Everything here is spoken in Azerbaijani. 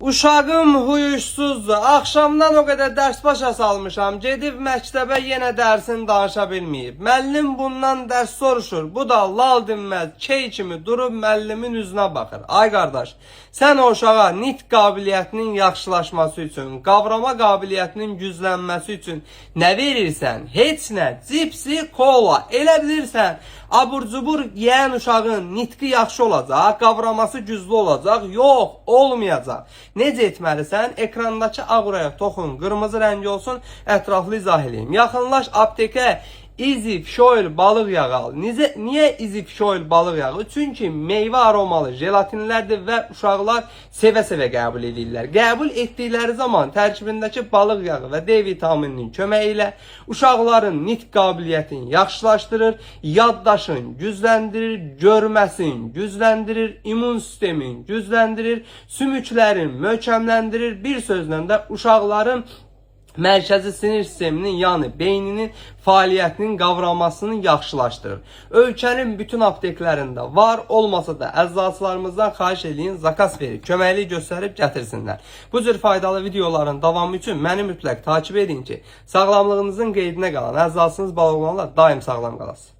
Uşağım huyuşsuzdur. Axşamdan o qədər dərs başa salmışam. Gedib məktəbə yenə dərsini danışa bilməyib. Müəllim bundan dərs soruşur. Bu da lal dinməz, key kimi durub müəllimin üzünə baxır. Ay qardaş, sən o uşağa nitq qabiliyyətinin yaxşılaşması üçün, qavrama qabiliyyətinin güclənməsi üçün nə verirsən? Heç nə. Cipsi, kola. Elə bilirsən, abur-cubur yeyən uşağın nitqi yaxşı olacaq, qavraması güclü olacaq. Yox, olmayacaq. Necə etməlisən? Ekrandakı ağ rəyə toxun, qırmızı rəngi olsun, ətraflı izah edeyim. Yaxınlaş aptekə, Easy Fish Oil balıq yağı al. Niyə Easy Fish Oil balıq yağı? Çünki meyvə aromalı jelatinlərdir və uşaqlar sevə-sevə qəbul edirlər. Qəbul etdikləri zaman tərkibindəki balıq yağı və D vitamininin köməyi ilə uşaqların nitq qabiliyyətini yaxşılaşdırır, yaddaşın gücləndirir, görməsin gücləndirir, immun sistemin gücləndirir, sümüklərin möhkəmləndirir. Bir sözlə də uşaqların mərkəzi sinir sisteminin, yəni beyninin fəaliyyətinin qavramasını yaxşılaşdırır. Ölkənin bütün apteklərində var, olmasa da əczaçılarımızdan xahiş edin, zakas verib, köməklik göstərib gətirsinlər. Bu cür faydalı videoların davamı üçün məni mütləq takip edin ki, sağlamlığınızın qeydinə qalan əczacınız balığlarla daim sağlam qalasın.